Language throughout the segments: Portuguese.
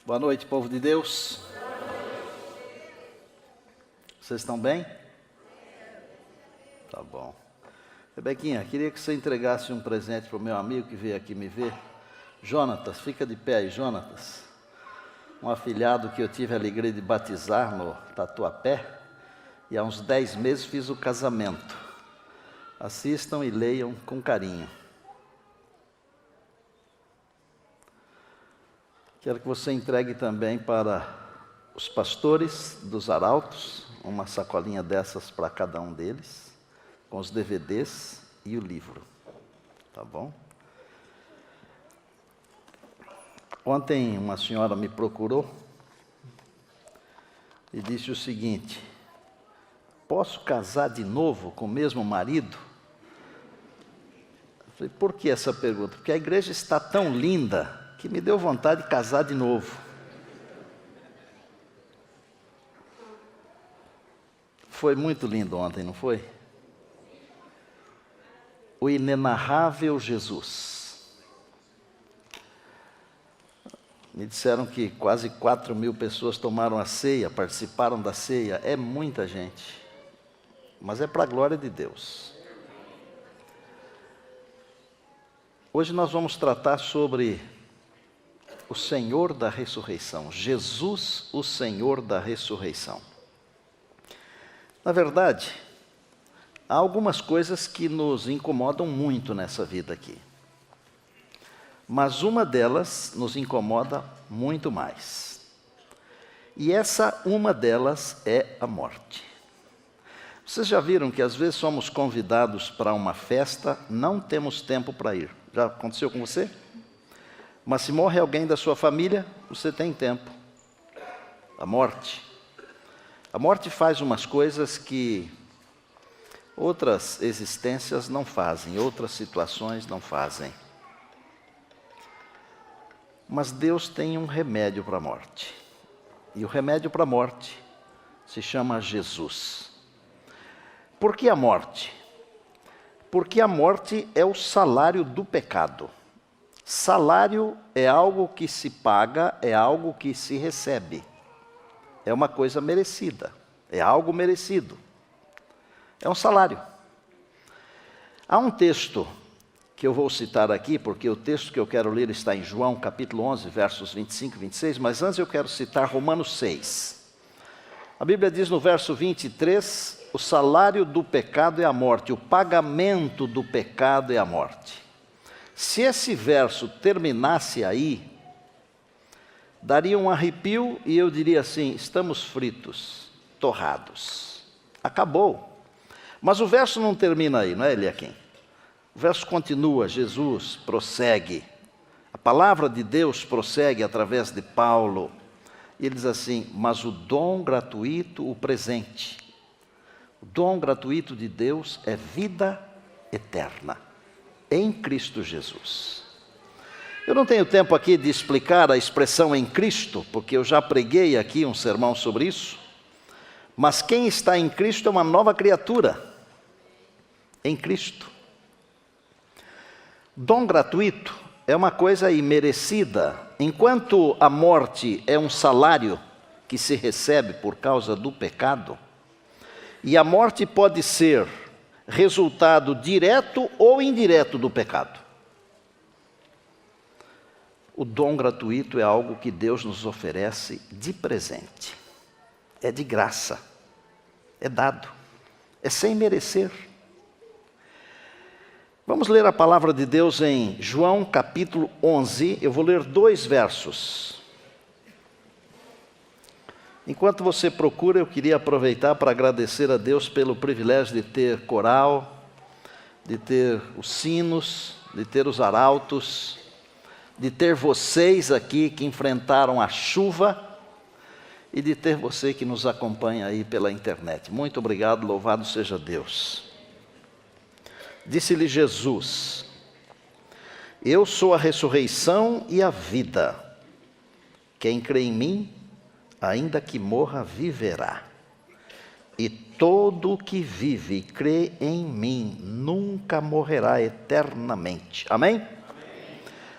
Boa noite, povo de Deus. Vocês estão bem? Tá bom. Rebequinha, queria que você entregasse um presente para o meu amigo que veio aqui me ver. Jonatas, fica de pé aí, Jonatas. Um afilhado que eu tive a alegria de batizar no Tatuapé. E há uns 10 meses fiz o casamento. Assistam e leiam com carinho. Quero que você entregue também para os pastores dos arautos, uma sacolinha dessas para cada um deles, com os DVDs e o livro. Tá bom? Ontem uma senhora me procurou e disse o seguinte: posso casar de novo com o mesmo marido? Eu falei, por que essa pergunta? Porque a igreja está tão linda que me deu vontade de casar de novo. Foi muito lindo ontem, não foi? O inenarrável Jesus. Me disseram que quase 4.000 pessoas tomaram a ceia, participaram da ceia. É muita gente, mas é para a glória de Deus. Hoje nós vamos tratar sobre o Senhor da ressurreição, Jesus, o Senhor da ressurreição. Na verdade, há algumas coisas que nos incomodam muito nessa vida aqui. Mas uma delas nos incomoda muito mais. E uma delas é a morte. Vocês já viram que às vezes somos convidados para uma festa, não temos tempo para ir. Já aconteceu com você? Mas se morre alguém da sua família, você tem tempo. A morte. A morte faz umas coisas que outras existências não fazem, outras situações não fazem. Mas Deus tem um remédio para a morte. E o remédio para a morte se chama Jesus. Por que a morte? Porque a morte é o salário do pecado. Salário é algo que se paga, é algo que se recebe. É uma coisa merecida, é algo merecido. É um salário. Há um texto que eu vou citar aqui, porque o texto que eu quero ler está em João, capítulo 11, versos 25 e 26, mas antes eu quero citar Romanos 6. A Bíblia diz no verso 23, o salário do pecado é a morte, o pagamento do pecado é a morte. Se esse verso terminasse aí, daria um arrepio e eu diria assim, estamos fritos, torrados. Acabou. Mas o verso não termina aí, não é, Eliakim? O verso continua, Jesus prossegue. A palavra de Deus prossegue através de Paulo. E ele diz assim, mas o dom gratuito, o presente. O dom gratuito de Deus é vida eterna. Em Cristo Jesus. Eu não tenho tempo aqui de explicar a expressão em Cristo, porque eu já preguei aqui um sermão sobre isso, mas quem está em Cristo é uma nova criatura, em Cristo. Dom gratuito é uma coisa imerecida, enquanto a morte é um salário que se recebe por causa do pecado, e a morte pode ser resultado direto ou indireto do pecado. O dom gratuito é algo que Deus nos oferece de presente. É de graça. É dado. É sem merecer. Vamos ler a palavra de Deus em João capítulo 11. Eu vou ler 2 versos. Enquanto você procura, eu queria aproveitar para agradecer a Deus pelo privilégio de ter coral, de ter os sinos, de ter os arautos, de ter vocês aqui que enfrentaram a chuva e de ter você que nos acompanha aí pela internet. Muito obrigado, louvado seja Deus. Disse-lhe Jesus, eu sou a ressurreição e a vida. Quem crê em mim, ainda que morra, viverá. E todo o que vive e crê em mim nunca morrerá eternamente. Amém? Amém?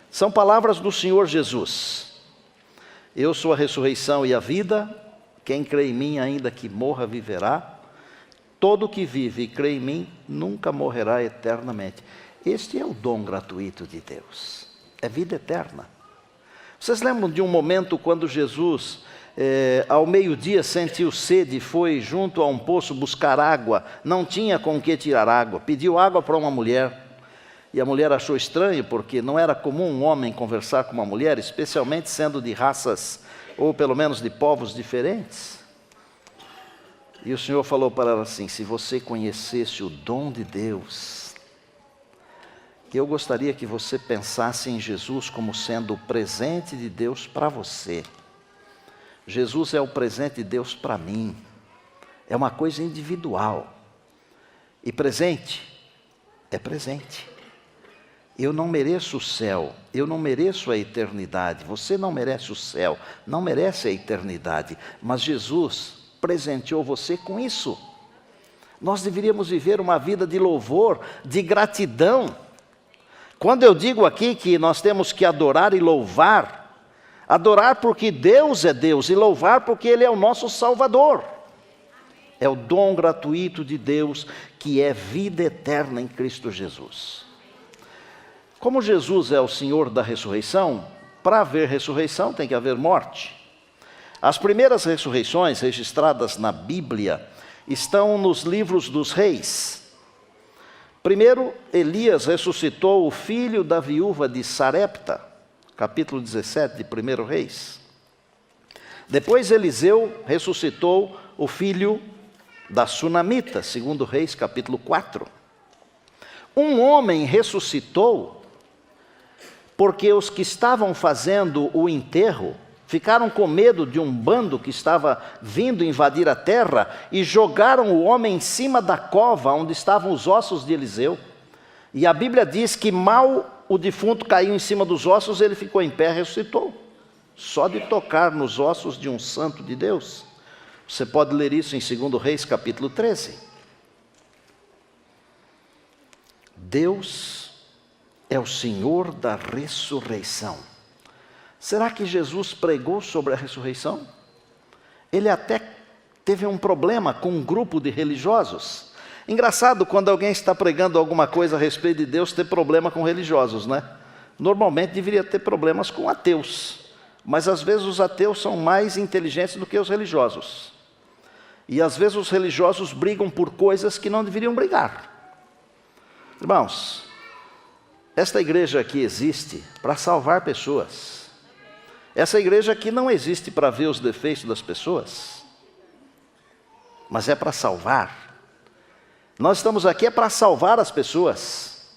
São palavras do Senhor Jesus. Eu sou a ressurreição e a vida, quem crê em mim, ainda que morra, viverá. Todo que vive e crê em mim, nunca morrerá eternamente. Este é o dom gratuito de Deus, é vida eterna. Vocês lembram de um momento quando Jesus, ao meio-dia, sentiu sede e foi junto a um poço buscar água, não tinha com que tirar água, pediu água para uma mulher, e a mulher achou estranho, porque não era comum um homem conversar com uma mulher, especialmente sendo de raças, ou pelo menos de povos diferentes. E o Senhor falou para ela assim: se você conhecesse o dom de Deus, eu gostaria que você pensasse em Jesus como sendo o presente de Deus para você. Jesus é o presente de Deus para mim. É uma coisa individual. E presente é presente. Eu não mereço o céu, eu não mereço a eternidade. Você não merece o céu, não merece a eternidade. Mas Jesus presenteou você com isso. Nós deveríamos viver uma vida de louvor, de gratidão. Quando eu digo aqui que nós temos que adorar e louvar, adorar porque Deus é Deus e louvar porque Ele é o nosso Salvador. É o dom gratuito de Deus, que é vida eterna em Cristo Jesus. Como Jesus é o Senhor da ressurreição, para haver ressurreição tem que haver morte. As primeiras ressurreições registradas na Bíblia estão nos livros dos reis. Primeiro, Elias ressuscitou o filho da viúva de Sarepta, capítulo 17 de 1 Reis. Depois Eliseu ressuscitou o filho da Sunamita, 2 Reis, capítulo 4. Um homem ressuscitou porque os que estavam fazendo o enterro ficaram com medo de um bando que estava vindo invadir a terra e jogaram o homem em cima da cova onde estavam os ossos de Eliseu. E a Bíblia diz que mal o defunto caiu em cima dos ossos, ele ficou em pé e ressuscitou. Só de tocar nos ossos de um santo de Deus. Você pode ler isso em 2 Reis, capítulo 13. Deus é o Senhor da ressurreição. Será que Jesus pregou sobre a ressurreição? Ele até teve um problema com um grupo de religiosos. Engraçado quando alguém está pregando alguma coisa a respeito de Deus, ter problema com religiosos, né? Normalmente deveria ter problemas com ateus, mas às vezes os ateus são mais inteligentes do que os religiosos. E às vezes os religiosos brigam por coisas que não deveriam brigar. Irmãos, esta igreja aqui existe para salvar pessoas. Essa igreja aqui não existe para ver os defeitos das pessoas, mas é para salvar. Nós estamos aqui para salvar as pessoas.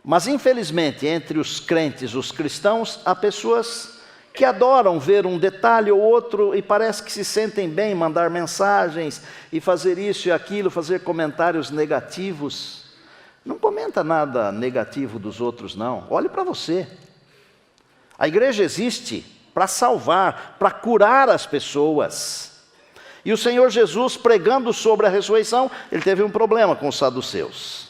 Mas infelizmente, entre os crentes, os cristãos, há pessoas que adoram ver um detalhe ou outro e parece que se sentem bem em mandar mensagens e fazer isso e aquilo, fazer comentários negativos. Não comenta nada negativo dos outros, não. Olhe para você. A igreja existe para salvar, para curar as pessoas. E o Senhor Jesus, pregando sobre a ressurreição, ele teve um problema com os saduceus.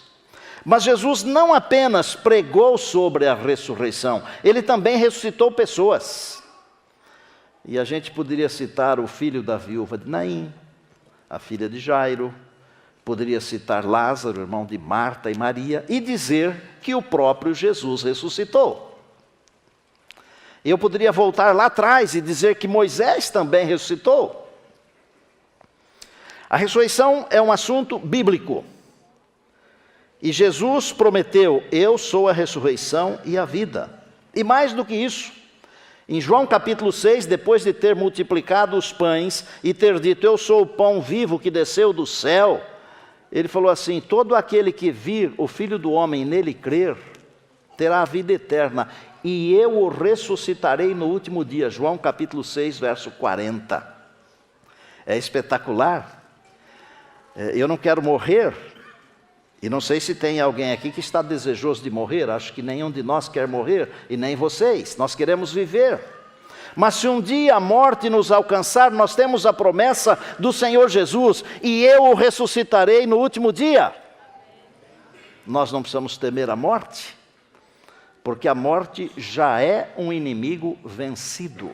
Mas Jesus não apenas pregou sobre a ressurreição, ele também ressuscitou pessoas. E a gente poderia citar o filho da viúva de Naim, a filha de Jairo, poderia citar Lázaro, irmão de Marta e Maria, e dizer que o próprio Jesus ressuscitou. Eu poderia voltar lá atrás e dizer que Moisés também ressuscitou. A ressurreição é um assunto bíblico. E Jesus prometeu: eu sou a ressurreição e a vida. E mais do que isso, em João capítulo 6, depois de ter multiplicado os pães e ter dito: eu sou o pão vivo que desceu do céu, ele falou assim: todo aquele que vir o Filho do Homem nele crer, terá a vida eterna, e eu o ressuscitarei no último dia. João capítulo 6, verso 40. É espetacular. Eu não quero morrer, e não sei se tem alguém aqui que está desejoso de morrer. Acho que nenhum de nós quer morrer, e nem vocês. Nós queremos viver. Mas se um dia a morte nos alcançar, nós temos a promessa do Senhor Jesus: e eu o ressuscitarei no último dia. Nós não precisamos temer a morte, porque a morte já é um inimigo vencido.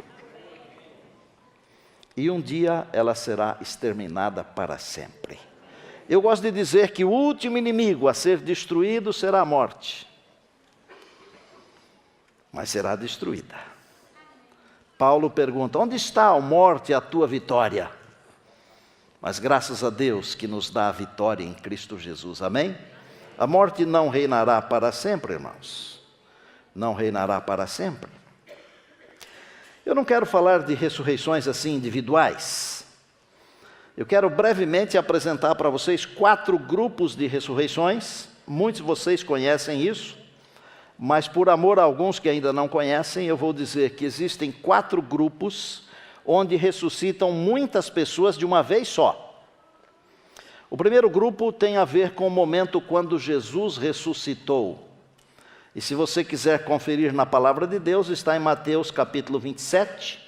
e um dia ela será exterminada para sempre. Eu gosto de dizer que o último inimigo a ser destruído será a morte, mas será destruída. Paulo pergunta: onde está, ó morte, a tua vitória? Mas graças a Deus que nos dá a vitória em Cristo Jesus, amém? A morte não reinará para sempre, irmãos. Não reinará para sempre. Eu não quero falar de ressurreições assim individuais. Eu quero brevemente apresentar para vocês 4 grupos de ressurreições. Muitos de vocês conhecem isso, mas por amor a alguns que ainda não conhecem, eu vou dizer que existem 4 grupos onde ressuscitam muitas pessoas de uma vez só. O primeiro grupo tem a ver com o momento quando Jesus ressuscitou. E se você quiser conferir na palavra de Deus, está em Mateus capítulo 27,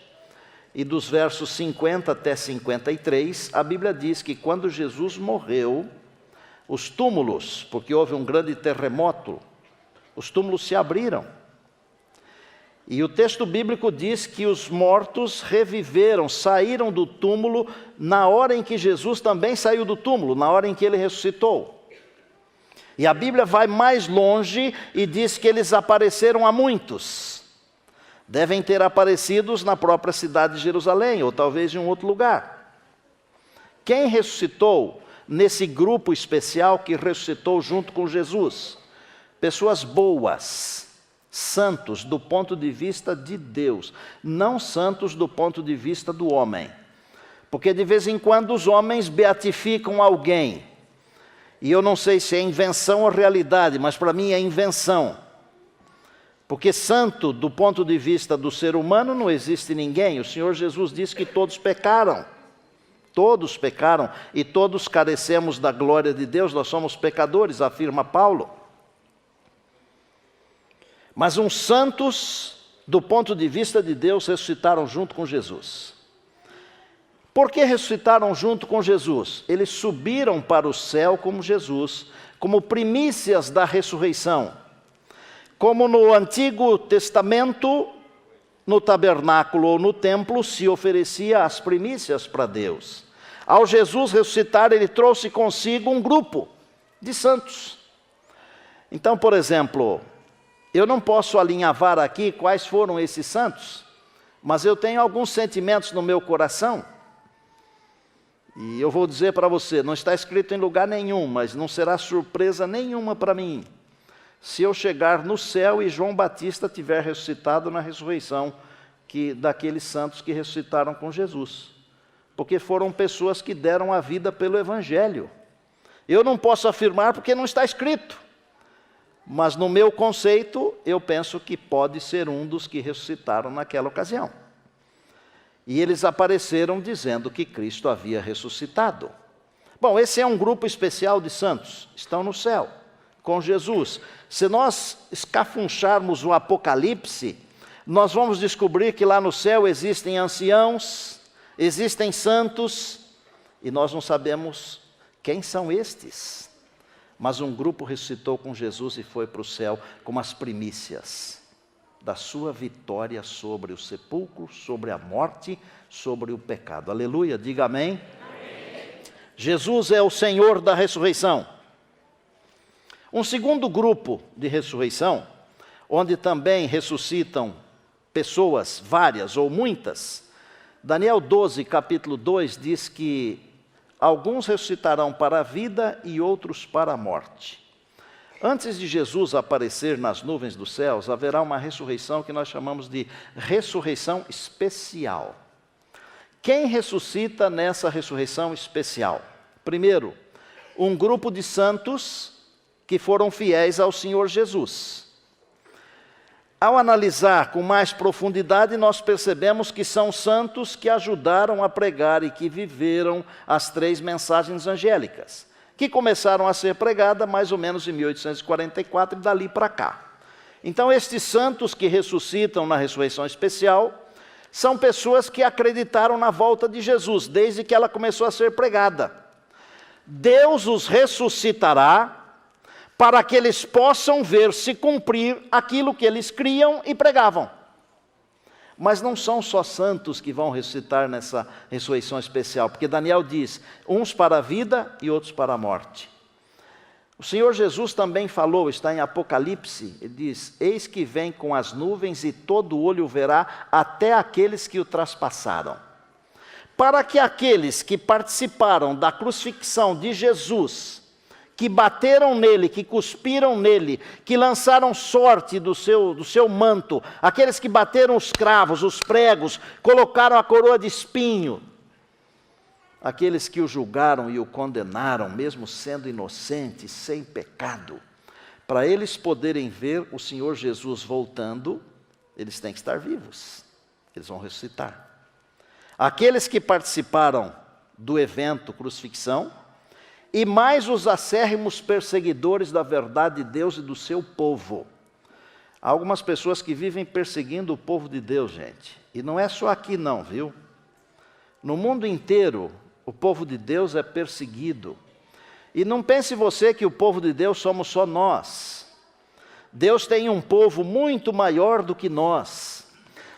e dos versos 50 até 53, a Bíblia diz que quando Jesus morreu, os túmulos, porque houve um grande terremoto, os túmulos se abriram. E o texto bíblico diz que os mortos reviveram, saíram do túmulo na hora em que Jesus também saiu do túmulo, na hora em que ele ressuscitou. E a Bíblia vai mais longe e diz que eles apareceram a muitos. Devem ter aparecido na própria cidade de Jerusalém, ou talvez em um outro lugar. Quem ressuscitou nesse grupo especial que ressuscitou junto com Jesus? Pessoas boas, santos do ponto de vista de Deus, não santos do ponto de vista do homem. Porque de vez em quando os homens beatificam alguém. E eu não sei se é invenção ou realidade, mas para mim é invenção. Porque santo, do ponto de vista do ser humano, não existe ninguém. O Senhor Jesus disse que todos pecaram. Todos pecaram e todos carecemos da glória de Deus. Nós somos pecadores, afirma Paulo. Mas uns santos, do ponto de vista de Deus, ressuscitaram junto com Jesus. Por que ressuscitaram junto com Jesus? Eles subiram para o céu como Jesus, como primícias da ressurreição. Como no Antigo Testamento, no tabernáculo ou no templo, se oferecia as primícias para Deus. Ao Jesus ressuscitar, ele trouxe consigo um grupo de santos. Então, por exemplo, eu não posso alinhavar aqui quais foram esses santos, mas eu tenho alguns sentimentos no meu coração. E eu vou dizer para você, não está escrito em lugar nenhum, mas não será surpresa nenhuma para mim, se eu chegar no céu e João Batista tiver ressuscitado na ressurreição daqueles santos que ressuscitaram com Jesus. Porque foram pessoas que deram a vida pelo Evangelho. Eu não posso afirmar porque não está escrito. Mas no meu conceito, eu penso que pode ser um dos que ressuscitaram naquela ocasião. E eles apareceram dizendo que Cristo havia ressuscitado. Bom, esse é um grupo especial de santos, estão no céu, com Jesus. Se nós escafuncharmos o Apocalipse, nós vamos descobrir que lá no céu existem anciãos, existem santos, e nós não sabemos quem são estes. Mas um grupo ressuscitou com Jesus e foi para o céu como as primícias da sua vitória sobre o sepulcro, sobre a morte, sobre o pecado. Aleluia, diga amém. Amém. Jesus é o Senhor da ressurreição. Um segundo grupo de ressurreição, onde também ressuscitam pessoas, várias ou muitas. Daniel 12, capítulo 2, diz que alguns ressuscitarão para a vida e outros para a morte. Antes de Jesus aparecer nas nuvens dos céus, haverá uma ressurreição que nós chamamos de ressurreição especial. Quem ressuscita nessa ressurreição especial? Primeiro, um grupo de santos que foram fiéis ao Senhor Jesus. Ao analisar com mais profundidade, nós percebemos que são santos que ajudaram a pregar e que viveram as 3 mensagens angélicas, que começaram a ser pregadas mais ou menos em 1844 e dali para cá. Então, estes santos que ressuscitam na ressurreição especial são pessoas que acreditaram na volta de Jesus, desde que ela começou a ser pregada. Deus os ressuscitará para que eles possam ver se cumprir aquilo que eles criam e pregavam. Mas não são só santos que vão ressuscitar nessa ressurreição especial, porque Daniel diz, uns para a vida e outros para a morte. O Senhor Jesus também falou, está em Apocalipse, ele diz, eis que vem com as nuvens e todo olho o verá, até aqueles que o traspassaram. Para que aqueles que participaram da crucifixão de Jesus, que bateram nele, que cuspiram nele, que lançaram sorte do seu manto, aqueles que bateram os cravos, os pregos, colocaram a coroa de espinho, aqueles que o julgaram e o condenaram, mesmo sendo inocente, sem pecado, para eles poderem ver o Senhor Jesus voltando, eles têm que estar vivos, eles vão ressuscitar. Aqueles que participaram do evento crucifixão, e mais os acérrimos perseguidores da verdade de Deus e do seu povo. Há algumas pessoas que vivem perseguindo o povo de Deus, gente. E não é só aqui não, viu? No mundo inteiro, o povo de Deus é perseguido. E não pense você que o povo de Deus somos só nós. Deus tem um povo muito maior do que nós.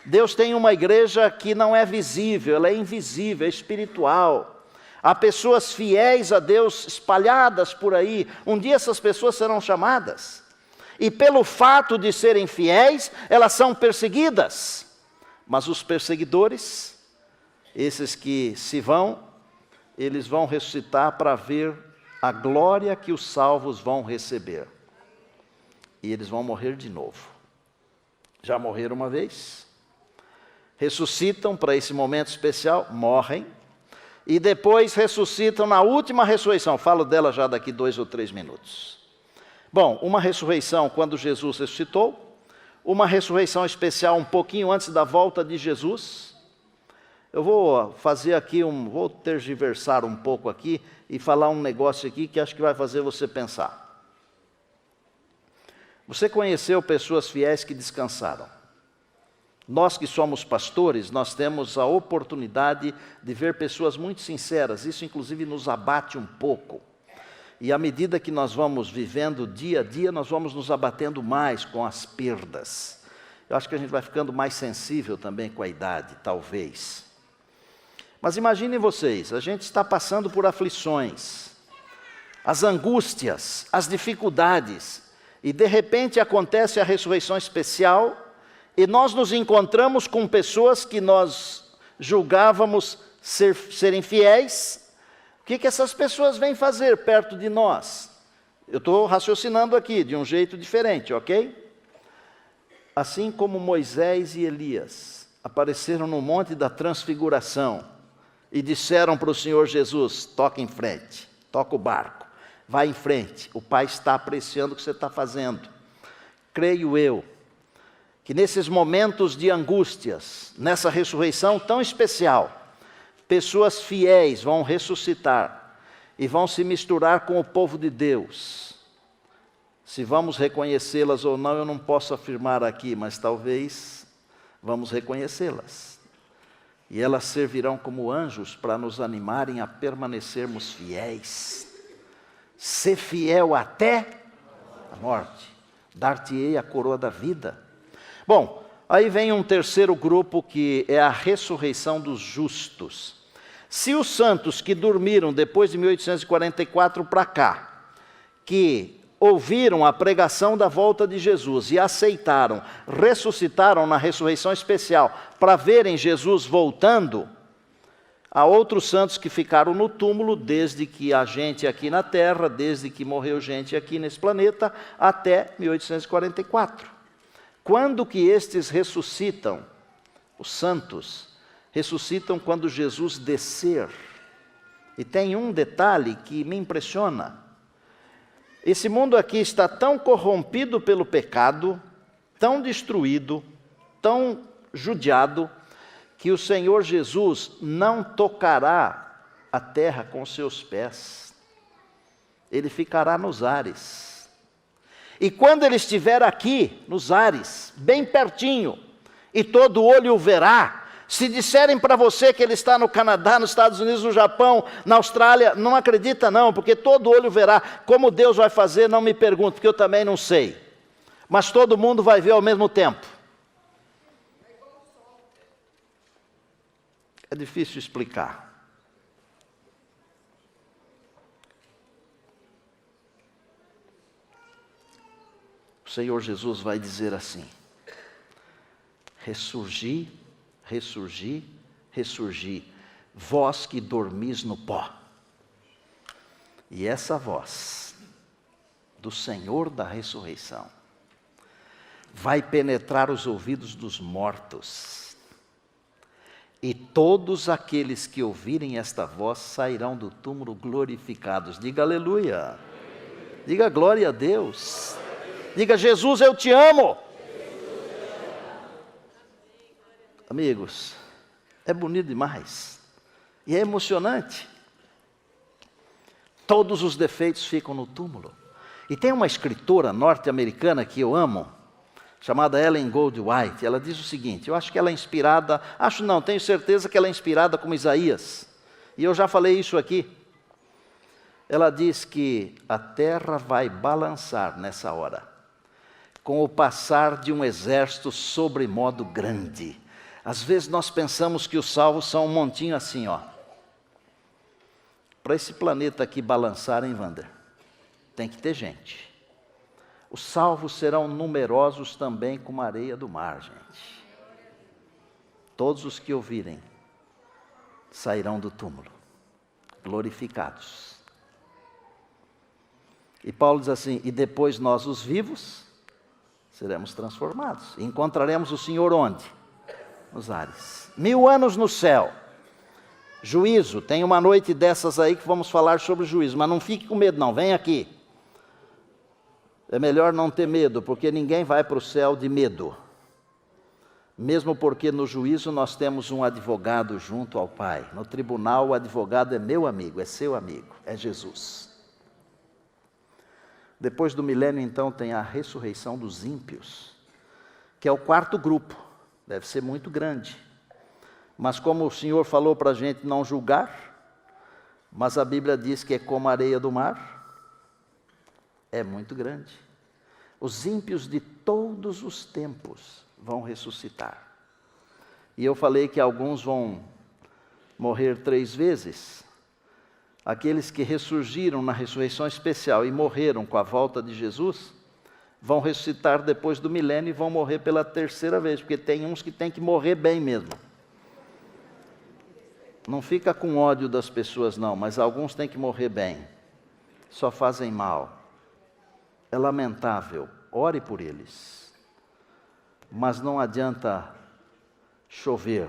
Deus tem uma igreja que não é visível, ela é invisível, é espiritual. Há pessoas fiéis a Deus espalhadas por aí. Um dia essas pessoas serão chamadas. E pelo fato de serem fiéis, elas são perseguidas. Mas os perseguidores, esses que se vão, eles vão ressuscitar para ver a glória que os salvos vão receber. E eles vão morrer de novo. Já morreram uma vez. Ressuscitam para esse momento especial, morrem. E depois ressuscitam na última ressurreição. Falo dela já daqui 2 ou 3 minutos. Bom, uma ressurreição quando Jesus ressuscitou. Uma ressurreição especial um pouquinho antes da volta de Jesus. Eu vou fazer aqui, vou tergiversar um pouco aqui e falar um negócio aqui que acho que vai fazer você pensar. Você conheceu pessoas fiéis que descansaram. Nós que somos pastores, nós temos a oportunidade de ver pessoas muito sinceras, isso inclusive nos abate um pouco. E à medida que nós vamos vivendo dia a dia, nós vamos nos abatendo mais com as perdas. Eu acho que a gente vai ficando mais sensível também com a idade, talvez. Mas imaginem vocês, a gente está passando por aflições, as angústias, as dificuldades, e de repente acontece a ressurreição especial, e nós nos encontramos com pessoas que nós julgávamos serem fiéis. O que essas pessoas vêm fazer perto de nós? Eu estou raciocinando aqui de um jeito diferente, ok? Assim como Moisés e Elias apareceram no Monte da Transfiguração e disseram para o Senhor Jesus, toca em frente, toca o barco, vai em frente, o Pai está apreciando o que você está fazendo. Creio eu que nesses momentos de angústias, nessa ressurreição tão especial, pessoas fiéis vão ressuscitar e vão se misturar com o povo de Deus. Se vamos reconhecê-las ou não, eu não posso afirmar aqui, mas talvez vamos reconhecê-las. E elas servirão como anjos para nos animarem a permanecermos fiéis. Ser fiel até a morte. Dar-te-ei a coroa da vida. Bom, aí vem um terceiro grupo que é a ressurreição dos justos. Se os santos que dormiram depois de 1844 para cá, que ouviram a pregação da volta de Jesus e aceitaram, ressuscitaram na ressurreição especial para verem Jesus voltando, há outros santos que ficaram no túmulo desde que há gente aqui na Terra, desde que morreu gente aqui nesse planeta, até 1844. Quando que estes ressuscitam? Os santos ressuscitam quando Jesus descer. E tem um detalhe que me impressiona. Esse mundo aqui está tão corrompido pelo pecado, tão destruído, tão judiado, que o Senhor Jesus não tocará a terra com seus pés. Ele ficará nos ares. E quando ele estiver aqui, nos ares, bem pertinho, e todo olho o verá, se disserem para você que ele está no Canadá, nos Estados Unidos, no Japão, na Austrália, não acredita não, porque todo olho verá. Como Deus vai fazer, não me pergunte, porque eu também não sei. Mas todo mundo vai ver ao mesmo tempo. É difícil explicar. O Senhor Jesus vai dizer assim: ressurgi, ressurgi, ressurgi, vós que dormis no pó. E essa voz do Senhor da ressurreição vai penetrar os ouvidos dos mortos. E todos aqueles que ouvirem esta voz sairão do túmulo glorificados. Diga aleluia. Diga glória a Deus. Diga, Jesus, eu te amo. Amigos, é bonito demais. E é emocionante. Todos os defeitos ficam no túmulo. E tem uma escritora norte-americana que eu amo, chamada Ellen Goldwhite. Ela diz o seguinte, eu acho que ela é inspirada, tenho certeza que ela é inspirada como Isaías. E eu já falei isso aqui. Ela diz que a terra vai balançar nessa hora, com o passar de um exército sobremodo grande. Às vezes nós pensamos que os salvos são um montinho assim, ó. Para esse planeta aqui balançar, hein, Wander? Tem que ter gente. Os salvos serão numerosos também como a areia do mar, gente. Todos os que ouvirem sairão do túmulo, glorificados. E Paulo diz assim, e depois nós, os vivos, seremos transformados. E encontraremos o Senhor onde? Nos ares. 1000 anos no céu. Juízo, tem uma noite dessas aí que vamos falar sobre juízo, mas não fique com medo não, vem aqui. É melhor não ter medo, porque ninguém vai para o céu de medo. Mesmo porque no juízo nós temos um advogado junto ao Pai. No tribunal o advogado é meu amigo, é seu amigo, é Jesus. Depois do milênio então tem a ressurreição dos ímpios, que é o quarto grupo, deve ser muito grande. Mas como o Senhor falou para a gente não julgar, mas a Bíblia diz que é como a areia do mar, é muito grande. Os ímpios de todos os tempos vão ressuscitar. E eu falei que alguns vão morrer 3 vezes. Aqueles que ressurgiram na ressurreição especial e morreram com a volta de Jesus, vão ressuscitar depois do milênio e vão morrer pela 3ª vez, porque tem uns que tem que morrer bem mesmo. Não fica com ódio das pessoas não, mas alguns têm que morrer bem. Só fazem mal. É lamentável, ore por eles. Mas não adianta chover,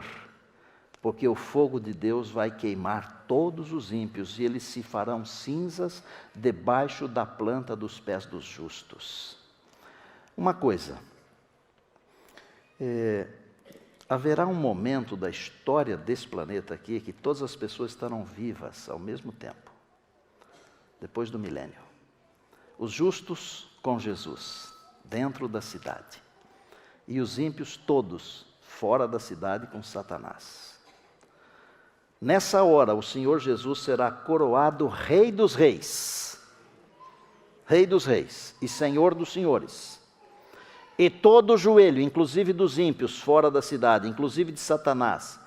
porque o fogo de Deus vai queimar todos os ímpios e eles se farão cinzas debaixo da planta dos pés dos justos. Uma coisa, haverá um momento da história desse planeta aqui que todas as pessoas estarão vivas ao mesmo tempo, depois do milênio. Os justos com Jesus, dentro da cidade, e os ímpios todos fora da cidade com Satanás. Nessa hora, o Senhor Jesus será coroado Rei dos Reis, e Senhor dos Senhores. E todo joelho, inclusive dos ímpios fora da cidade, inclusive de Satanás,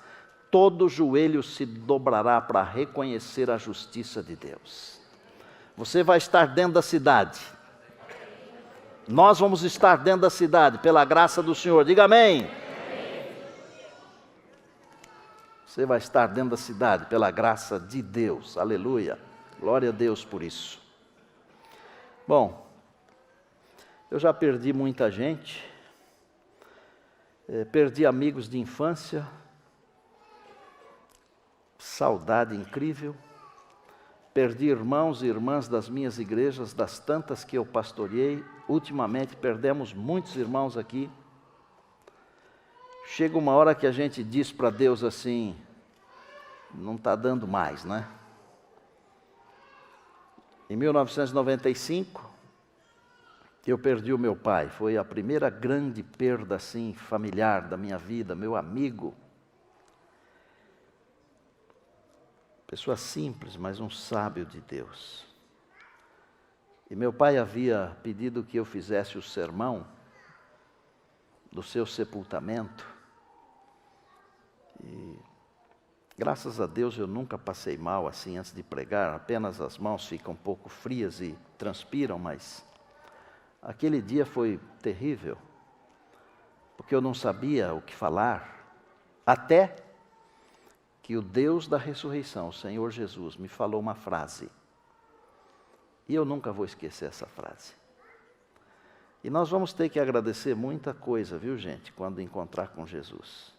todo joelho se dobrará para reconhecer a justiça de Deus. Você vai estar dentro da cidade. Nós vamos estar dentro da cidade, pela graça do Senhor. Diga amém. Você vai estar dentro da cidade, pela graça de Deus. Aleluia. Glória a Deus por isso. Bom, eu já perdi muita gente. Perdi amigos de infância. Saudade incrível. Perdi irmãos e irmãs das minhas igrejas, das tantas que eu pastoreei. Ultimamente perdemos muitos irmãos aqui. Chega uma hora que a gente diz para Deus assim, não está dando mais, né? Em 1995, eu perdi o meu pai. Foi a primeira grande perda assim, familiar da minha vida, meu amigo. Pessoa simples, mas um sábio de Deus. E meu pai havia pedido que eu fizesse o sermão do seu sepultamento. E Graças a Deus eu nunca passei mal assim antes de pregar, apenas as mãos ficam um pouco frias e transpiram, mas aquele dia foi terrível, porque eu não sabia o que falar, até que o Deus da ressurreição, o Senhor Jesus, me falou uma frase, e eu nunca vou esquecer essa frase. E nós vamos ter que agradecer muita coisa, viu gente, quando encontrar com Jesus.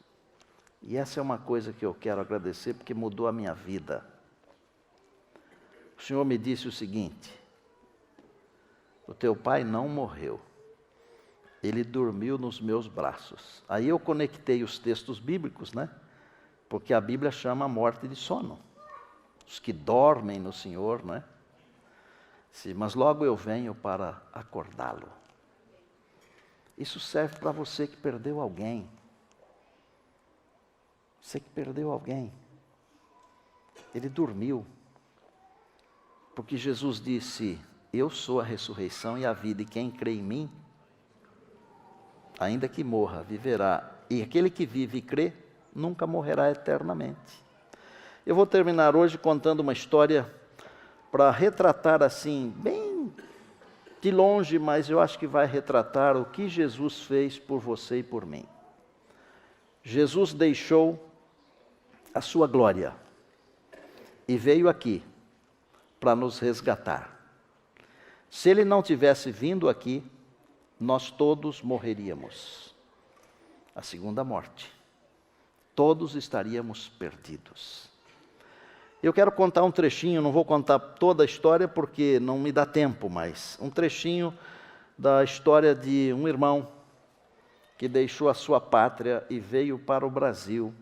E essa é uma coisa que eu quero agradecer porque mudou a minha vida. O Senhor me disse o seguinte: o teu pai não morreu, ele dormiu nos meus braços. Aí eu conectei os textos bíblicos, né? Porque a Bíblia chama a morte de sono. Os que dormem no Senhor, né? Sim, mas logo eu venho para acordá-lo. Isso serve para você que perdeu alguém. Você que perdeu alguém. Ele dormiu. Porque Jesus disse: eu sou a ressurreição e a vida, e quem crê em mim, ainda que morra, viverá. E aquele que vive e crê, nunca morrerá eternamente. Eu vou terminar hoje contando uma história para retratar assim, bem de longe, mas eu acho que vai retratar o que Jesus fez por você e por mim. Jesus deixou a sua glória e veio aqui para nos resgatar. Se ele não tivesse vindo aqui, nós todos morreríamos. A segunda morte. Todos estaríamos perdidos. Eu quero contar um trechinho, não vou contar toda a história porque não me dá tempo, mas um trechinho da história de um irmão que deixou a sua pátria e veio para o Brasil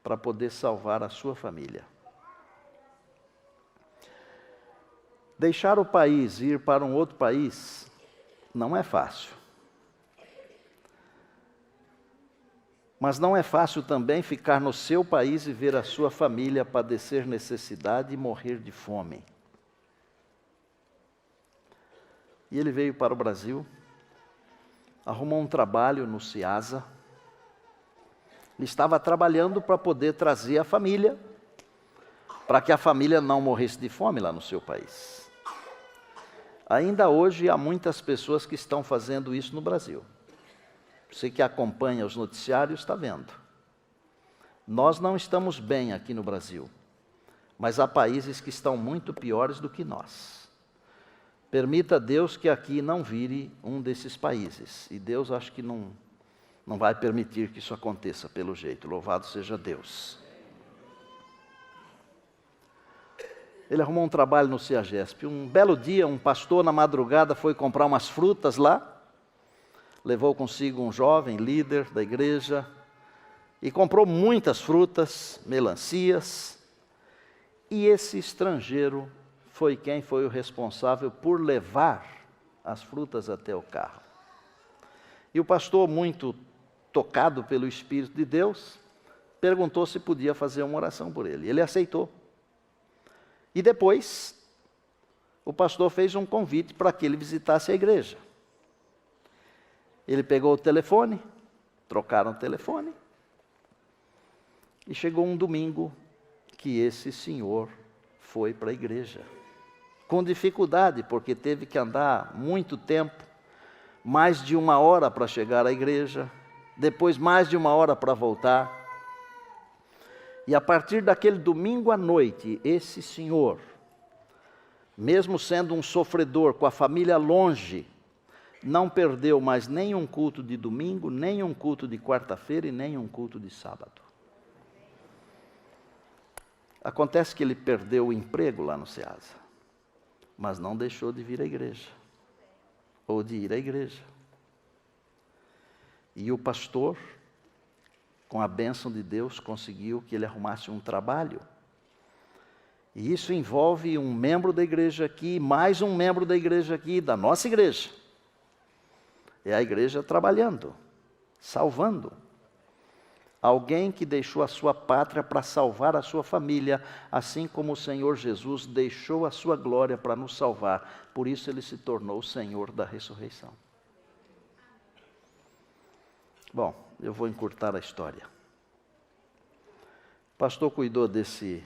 para poder salvar a sua família. Deixar o país e ir para um outro país não é fácil. Mas não é fácil também ficar no seu país e ver a sua família padecer necessidade e morrer de fome. E ele veio para o Brasil, arrumou um trabalho no Ceasa, ele estava trabalhando para poder trazer a família, para que a família não morresse de fome lá no seu país. Ainda hoje há muitas pessoas que estão fazendo isso no Brasil. Você que acompanha os noticiários está vendo. Nós não estamos bem aqui no Brasil, mas há países que estão muito piores do que nós. Permita Deus que aqui não vire um desses países. E Deus acho que não vai permitir que isso aconteça pelo jeito. Louvado seja Deus. Ele arrumou um trabalho no CEAGESP. Um belo dia, um pastor na madrugada foi comprar umas frutas lá. Levou consigo um jovem líder da igreja e comprou muitas frutas, melancias. E esse estrangeiro foi quem foi o responsável por levar as frutas até o carro. E o pastor, muito tocado pelo Espírito de Deus, perguntou se podia fazer uma oração por ele. Ele aceitou. E depois, o pastor fez um convite para que ele visitasse a igreja. Ele pegou o telefone, trocaram o telefone, e chegou um domingo que esse senhor foi para a igreja. Com dificuldade, porque teve que andar muito tempo, mais de 1 hora para chegar à igreja, depois mais de 1 hora para voltar. E a partir daquele domingo à noite, esse senhor, mesmo sendo um sofredor, com a família longe, não perdeu mais nem um culto de domingo, nem um culto de quarta-feira e nem um culto de sábado. Acontece que ele perdeu o emprego lá no Ceasa, mas não deixou de vir à igreja, ou de ir à igreja. E o pastor, com a bênção de Deus, conseguiu que ele arrumasse um trabalho. E isso envolve um membro da igreja aqui, mais um membro da igreja aqui, da nossa igreja. É a igreja trabalhando, salvando. Alguém que deixou a sua pátria para salvar a sua família, assim como o Senhor Jesus deixou a sua glória para nos salvar. Por isso ele se tornou o Senhor da ressurreição. Bom, eu vou encurtar a história. pastor cuidou desse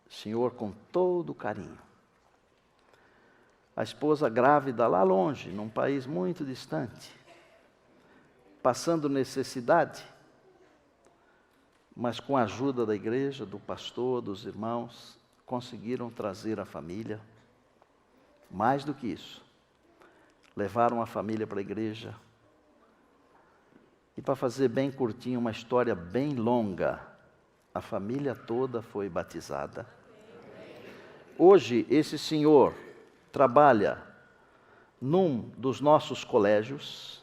senhor com todo carinho. A esposa grávida lá longe, num país muito distante, passando necessidade, mas com a ajuda da igreja, do pastor, dos irmãos, conseguiram trazer a família. Mais do que isso, levaram a família para a igreja. E para fazer bem curtinho, uma história bem longa, a família toda foi batizada. Hoje, esse senhor trabalha num dos nossos colégios.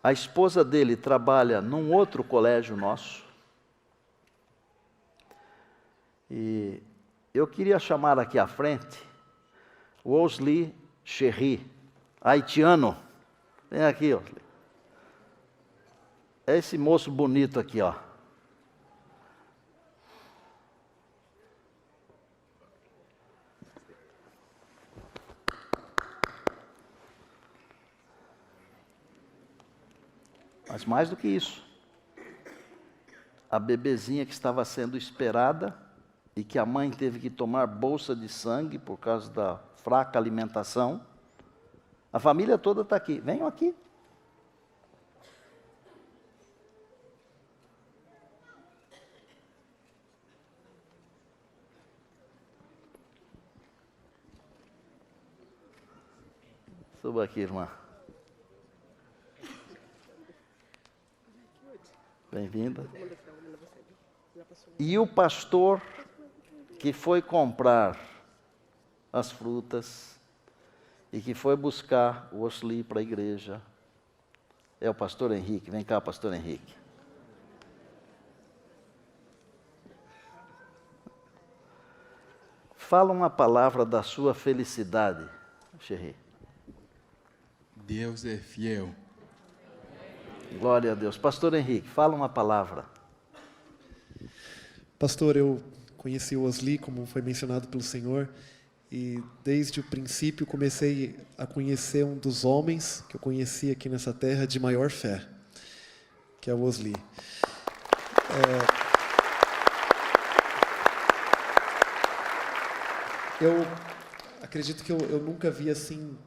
A esposa dele trabalha num outro colégio nosso. E eu queria chamar aqui à frente o Osli Cherry, haitiano. Vem aqui, Osli. É esse moço bonito aqui, ó. Mas mais do que isso, a bebezinha que estava sendo esperada e que a mãe teve que tomar bolsa de sangue por causa da fraca alimentação, a família toda está aqui. Venham aqui. Suba aqui, irmã. Bem-vinda. E o pastor que foi comprar as frutas e que foi buscar o Osli para a igreja é o pastor Henrique. Vem cá, pastor Henrique. Fala uma palavra da sua felicidade, Cherry. Deus é fiel. Glória a Deus. Pastor Henrique, fala uma palavra. Pastor, eu conheci o Osli, como foi mencionado pelo Senhor, e desde o princípio comecei a conhecer um dos homens que eu conheci aqui nessa terra de maior fé, que é o Osli. Eu acredito que eu nunca vi assim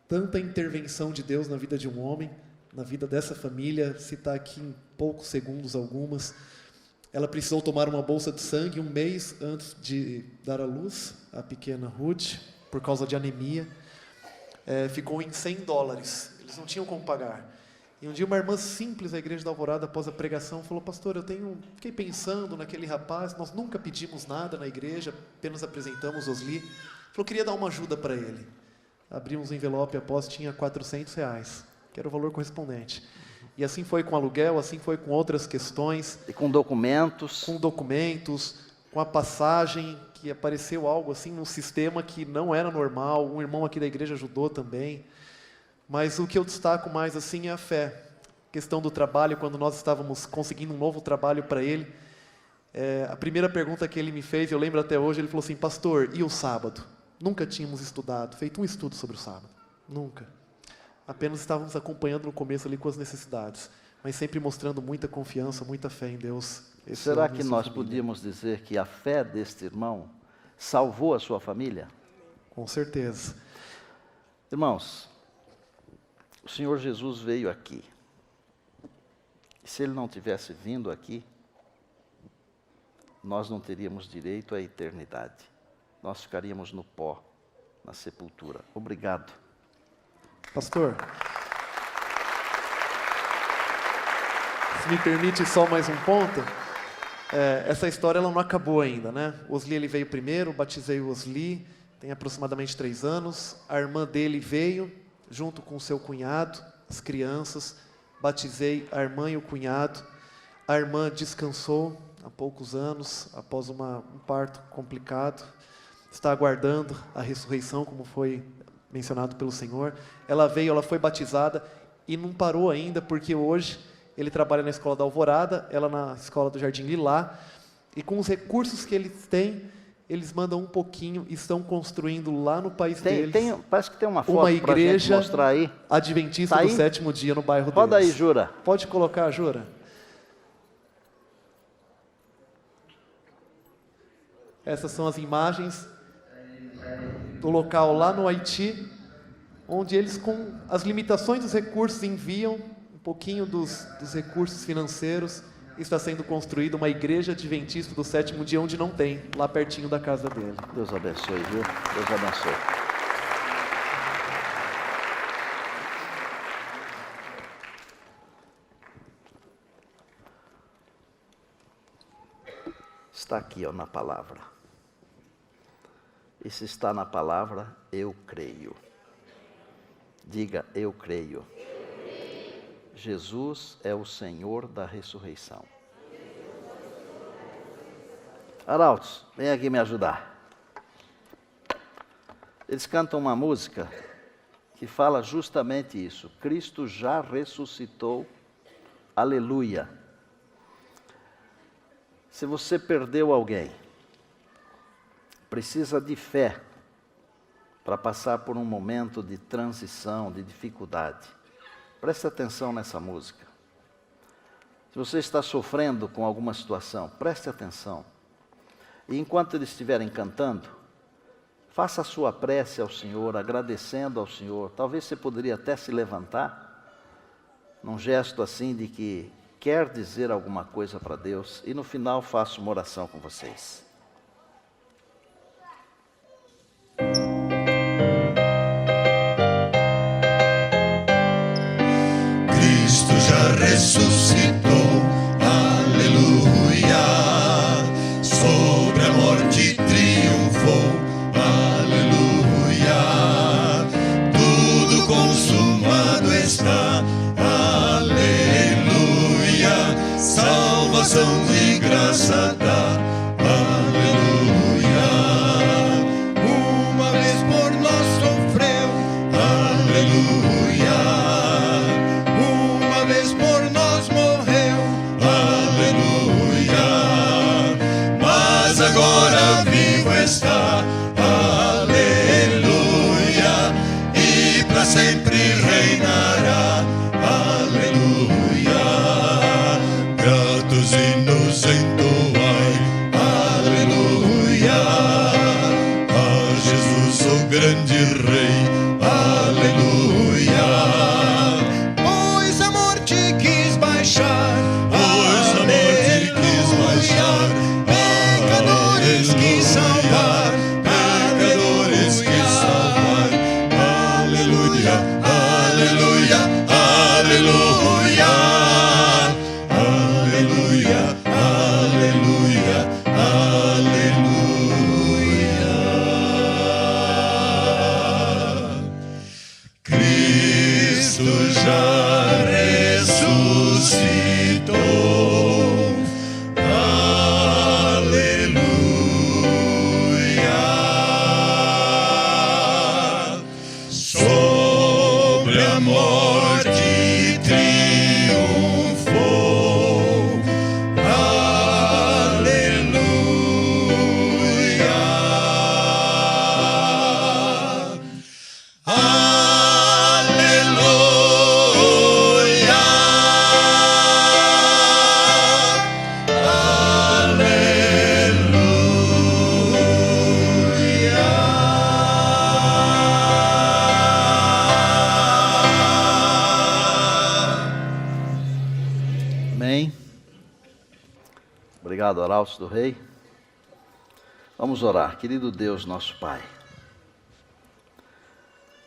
tanta intervenção de Deus na vida de um homem, na vida dessa família. Citar aqui em poucos segundos algumas. Ela precisou tomar uma bolsa de sangue um mês antes de dar à luz, a pequena Ruth, por causa de anemia. Ficou em $100. Eles não tinham como pagar. E um dia uma irmã simples da Igreja da Alvorada, após a pregação, falou: pastor, fiquei pensando naquele rapaz, nós nunca pedimos nada na igreja, apenas apresentamos Osli. Falou, queria dar uma ajuda para ele. Abrimos um envelope após, tinha R$400, que era o valor correspondente. E assim foi com aluguel, assim foi com outras questões. E com documentos. Com documentos, com a passagem, que apareceu algo assim num sistema que não era normal. Um irmão aqui da igreja ajudou também. Mas o que eu destaco mais assim é a fé. A questão do trabalho, quando nós estávamos conseguindo um novo trabalho para ele, a primeira pergunta que ele me fez, eu lembro até hoje, ele falou assim: pastor, e o sábado? Nunca tínhamos estudado, feito um estudo sobre o sábado. Nunca. Apenas estávamos acompanhando no começo ali com as necessidades, mas sempre mostrando muita confiança, muita fé em Deus. Será que nós podíamos dizer que a fé deste irmão salvou a sua família? Com certeza. Irmãos, o Senhor Jesus veio aqui. E se Ele não tivesse vindo aqui, nós não teríamos direito à eternidade. Nós ficaríamos no pó, na sepultura. Obrigado. Pastor, se me permite só mais um ponto, essa história ela não acabou ainda, né? O Osli ele veio primeiro, batizei o Osli, tem aproximadamente 3 anos. A irmã dele veio, junto com o seu cunhado, as crianças, batizei a irmã e o cunhado. A irmã descansou há poucos anos, após um parto complicado, está aguardando a ressurreição, como foi mencionado pelo Senhor. Ela veio, ela foi batizada e não parou ainda, porque hoje ele trabalha na escola da Alvorada, ela na escola do Jardim Lilá, e com os recursos que eles têm, eles mandam um pouquinho e estão construindo lá no país deles. Parece que tem uma foto para a gente mostrar aí. Adventista do Sétimo Dia no bairro deles. Roda aí, Jura. Pode colocar, Jura. Essas são as imagens do local lá no Haiti, onde eles, com as limitações dos recursos, enviam um pouquinho dos recursos financeiros. Está sendo construída uma igreja adventista do sétimo dia, onde não tem, lá pertinho da casa dele. Deus abençoe, viu? Deus abençoe. Está aqui, ó, na palavra. E se está na palavra, eu creio. Diga, eu creio. Jesus é o Senhor da ressurreição. Arautos, vem aqui me ajudar. Eles cantam uma música que fala justamente isso. Cristo já ressuscitou. Aleluia. Se você perdeu alguém, precisa de fé para passar por um momento de transição, de dificuldade. Preste atenção nessa música. Se você está sofrendo com alguma situação, preste atenção. E enquanto eles estiverem cantando, faça a sua prece ao Senhor, agradecendo ao Senhor. Talvez você poderia até se levantar, num gesto assim de que quer dizer alguma coisa para Deus, e no final faço uma oração com vocês. Cristo já ressuscitou, aleluia, sobre a morte triunfou, aleluia, tudo consumado está, aleluia, salvação de graça dá, aleluia, uma vez por nós sofreu, aleluia, uma vez por nós morreu, aleluia, mas agora vivo está, aleluia, e para sempre reinará, aleluia, gratos e nos entoai, aleluia, a Jesus o grande Rei, aleluia, pois a morte quis baixar, pois a morte quis baixar, pecadores quis salvar, pecadores quis salvar, aleluia, aleluia, aleluia, aleluia, aleluia, aleluia. Cristo já ressuscitou, aleluia, sobre a morte triunfou, aleluia, Amém. Obrigado, Arautos do Rei. Vamos orar. Querido Deus, nosso Pai.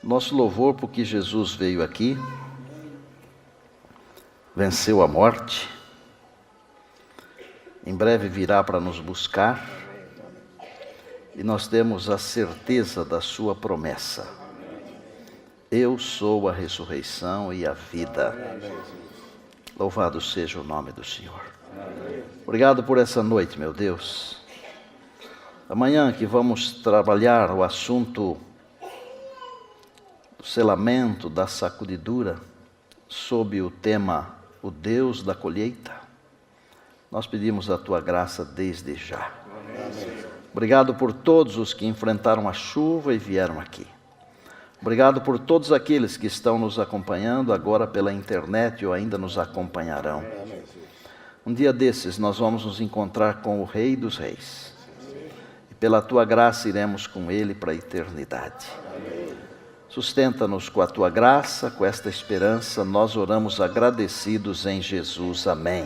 Nosso louvor porque Jesus veio aqui, venceu a morte, em breve virá para nos buscar, e nós temos a certeza da sua promessa. Eu sou a ressurreição e a vida. Louvado seja o nome do Senhor. Obrigado por essa noite, meu Deus. Amanhã que vamos trabalhar o assunto do selamento, da sacudidura, sob o tema O Deus da colheita, nós pedimos a Tua graça desde já. Obrigado por todos os que enfrentaram a chuva e vieram aqui. Obrigado por todos aqueles que estão nos acompanhando agora pela internet ou ainda nos acompanharão. Um dia desses nós vamos nos encontrar com o Rei dos Reis. Pela tua graça iremos com Ele para a eternidade. Sustenta-nos com a tua graça, com esta esperança, nós oramos agradecidos em Jesus. Amém.